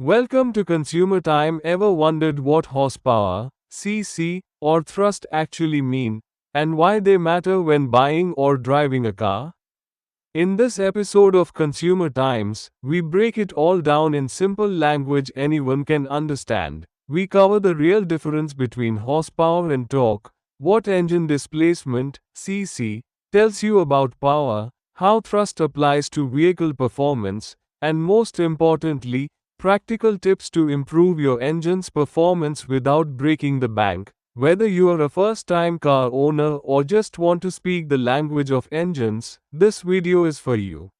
Welcome to Consumer Time. Ever wondered what horsepower, cc, or thrust actually mean, and why they matter when buying or driving a car? In this episode of Consumer Times, we break it all down in simple language anyone can understand. We cover the real difference between horsepower and torque, what engine displacement, cc, tells you about power, how thrust applies to vehicle performance, and most importantly, practical tips to improve your engine's performance without breaking the bank. Whether you are a first-time car owner or just want to speak the language of engines, this video is for you.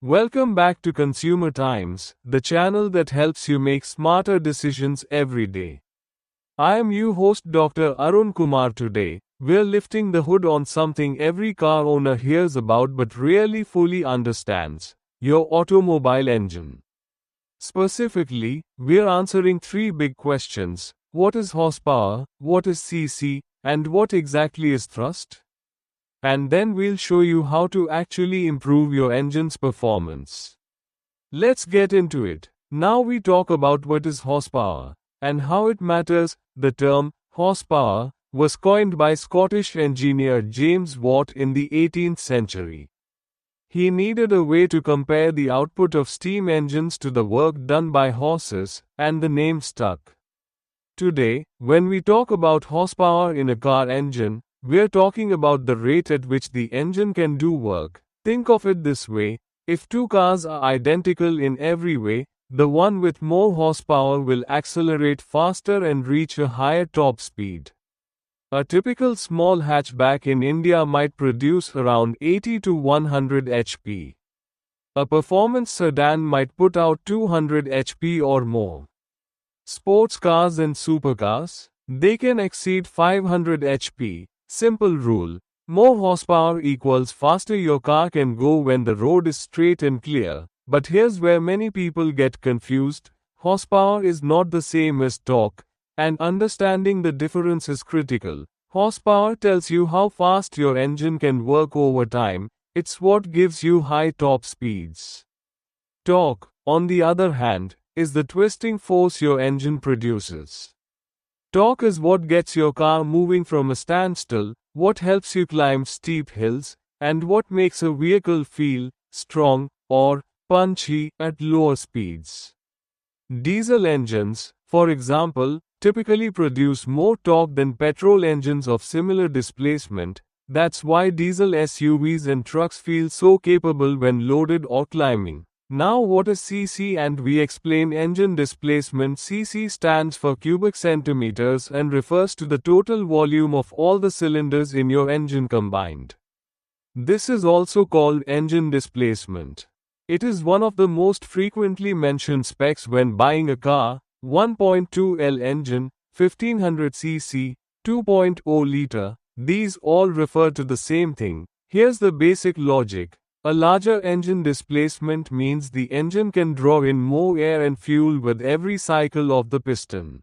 Welcome back to Consumer Times, the channel that helps you make smarter decisions every day. I am your host Dr. Arun Kumar. Today, we're lifting the hood on something every car owner hears about but rarely fully understands: your automobile engine. Specifically, we're answering three big questions: what is horsepower, what is cc, and what exactly is thrust? And then we'll show you how to actually improve your engine's performance. Let's get into it. Now we talk about what is horsepower and how it matters. The term horsepower was coined by Scottish engineer James Watt in the 18th century. He needed a way to compare the output of steam engines to the work done by horses, and the name stuck. Today, when we talk about horsepower in a car engine, we're talking about the rate at which the engine can do work. Think of it this way: if two cars are identical in every way, the one with more horsepower will accelerate faster and reach a higher top speed. A typical small hatchback in India might produce around 80 to 100 HP. A performance sedan might put out 200 HP or more. Sports cars and supercars, they can exceed 500 HP. Simple rule: more horsepower equals faster your car can go when the road is straight and clear. But here's where many people get confused: horsepower is not the same as torque, and understanding the difference is critical. Horsepower tells you how fast your engine can work over time. It's what gives you high top speeds. Torque, on the other hand, is the twisting force your engine produces. Torque is what gets your car moving from a standstill, what helps you climb steep hills, and what makes a vehicle feel strong or punchy at lower speeds. Diesel engines, for example, typically produce more torque than petrol engines of similar displacement. That's why diesel SUVs and trucks feel so capable when loaded or climbing. Now what is cc? And we explain engine displacement. Cc stands for cubic centimeters and refers to the total volume of all the cylinders in your engine combined. This is also called engine displacement. It is one of the most frequently mentioned specs when buying a car: 1.2L engine, 1500 cc, 2.0 liter. These all refer to the same thing. Here's the basic logic. A larger engine displacement means the engine can draw in more air and fuel with every cycle of the piston.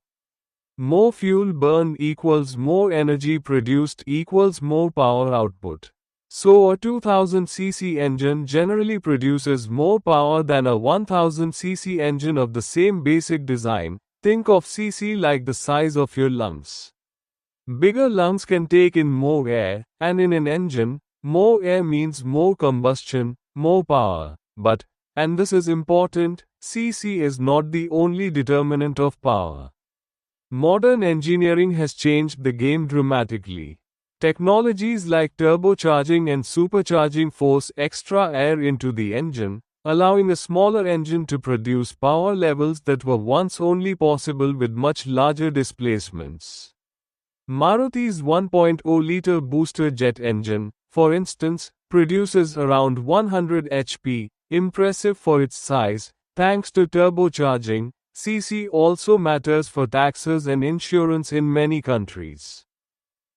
More fuel burned equals more energy produced equals more power output. So a 2000 cc engine generally produces more power than a 1000 cc engine of the same basic design. Think of cc like the size of your lungs. Bigger lungs can take in more air, and in an engine, more air means more combustion, more power. But, and this is important, cc is not the only determinant of power. Modern engineering has changed the game dramatically. Technologies like turbocharging and supercharging force extra air into the engine, allowing a smaller engine to produce power levels that were once only possible with much larger displacements. Maruti's 1.0-liter booster jet engine, for instance, produces around 100 HP, impressive for its size, thanks to turbocharging. cc also matters for taxes and insurance in many countries.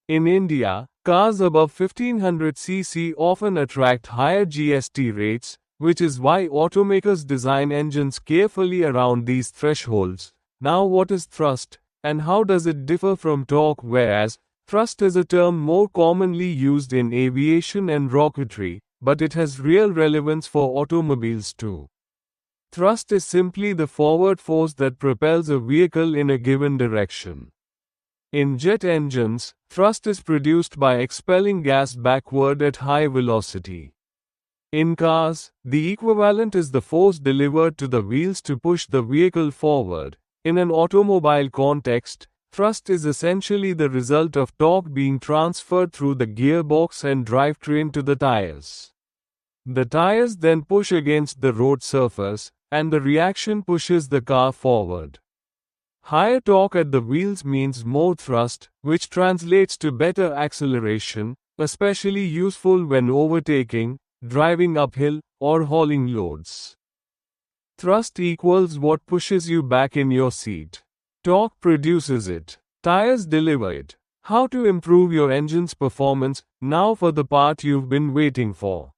In India, cars above 1500 cc often attract higher GST rates, which is why automakers design engines carefully around these thresholds. Now, what is thrust, and how does it differ from torque? Whereas, thrust is a term more commonly used in aviation and rocketry, but it has real relevance for automobiles too. Thrust is simply the forward force that propels a vehicle in a given direction. In jet engines, thrust is produced by expelling gas backward at high velocity. In cars, the equivalent is the force delivered to the wheels to push the vehicle forward. In an automobile context, thrust is essentially the result of torque being transferred through the gearbox and drivetrain to the tires. The tires then push against the road surface, and the reaction pushes the car forward. Higher torque at the wheels means more thrust, which translates to better acceleration, especially useful when overtaking, driving uphill, or hauling loads. Thrust equals what pushes you back in your seat. Torque produces it. Tires deliver it. How to improve your engine's performance? Now for the part you've been waiting for.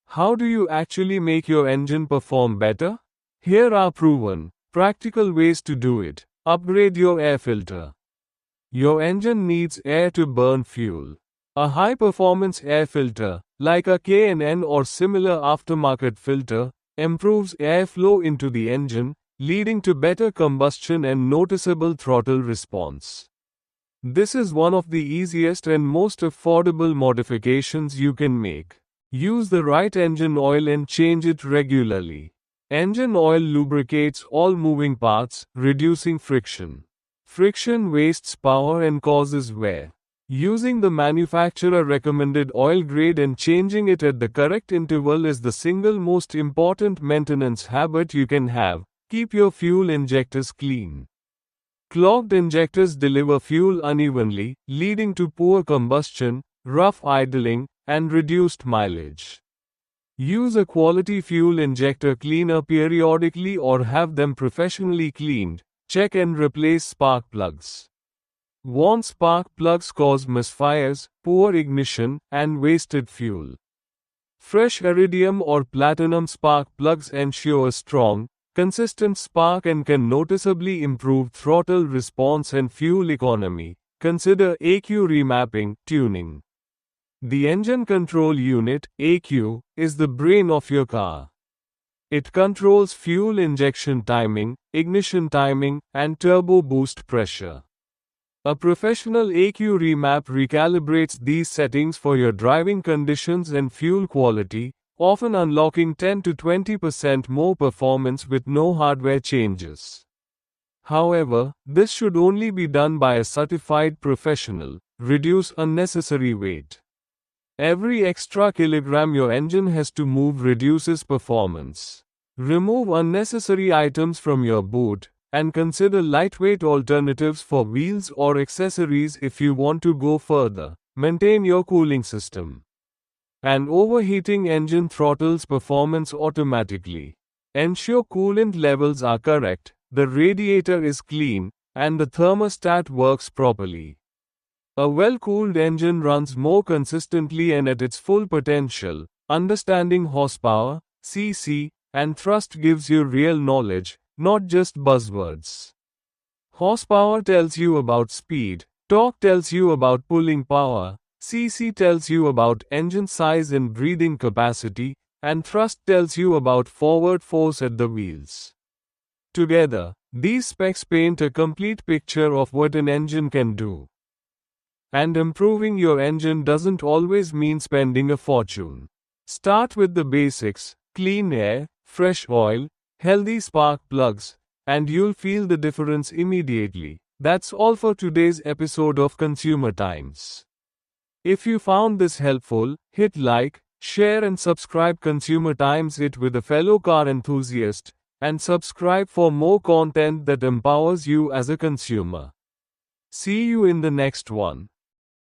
How do you actually make your engine perform better? Here are proven, practical ways to do it. Upgrade your air filter. Your engine needs air to burn fuel. A high-performance air filter, like a K&N or similar aftermarket filter, improves airflow into the engine, leading to better combustion and noticeable throttle response. This is one of the easiest and most affordable modifications you can make. Use the right engine oil and change it regularly. Engine oil lubricates all moving parts, reducing friction. Friction wastes power and causes wear. Using the manufacturer recommended oil grade and changing it at the correct interval is the single most important maintenance habit you can have. Keep your fuel injectors clean. Clogged injectors deliver fuel unevenly, leading to poor combustion, rough idling, and reduced mileage. Use a quality fuel injector cleaner periodically or have them professionally cleaned. Check and replace spark plugs. Worn spark plugs cause misfires, poor ignition, and wasted fuel. Fresh iridium or platinum spark plugs ensure a strong, consistent spark and can noticeably improve throttle response and fuel economy. Consider ECU remapping, tuning. The engine control unit, ECU, is the brain of your car. It controls fuel injection timing, ignition timing, and turbo boost pressure. A professional ECU remap recalibrates these settings for your driving conditions and fuel quality, often unlocking 10 to 20% more performance with no hardware changes. However, this should only be done by a certified professional. Reduce unnecessary weight. Every extra kilogram your engine has to move reduces performance. Remove unnecessary items from your boot, and consider lightweight alternatives for wheels or accessories if you want to go further. Maintain your cooling system. An overheating engine throttles performance automatically. Ensure coolant levels are correct, the radiator is clean, and the thermostat works properly. A well-cooled engine runs more consistently and at its full potential. Understanding horsepower, cc, and thrust gives you real knowledge, not just buzzwords. Horsepower tells you about speed, torque tells you about pulling power, cc tells you about engine size and breathing capacity, and thrust tells you about forward force at the wheels. Together, these specs paint a complete picture of what an engine can do. And improving your engine doesn't always mean spending a fortune. Start with the basics: clean air, fresh oil, healthy spark plugs, and you'll feel the difference immediately. That's all for today's episode of Consumer Times. If you found this helpful, hit like, share and subscribe. Consumer Times it with a fellow car enthusiast, and subscribe for more content that empowers you as a consumer. See you in the next one.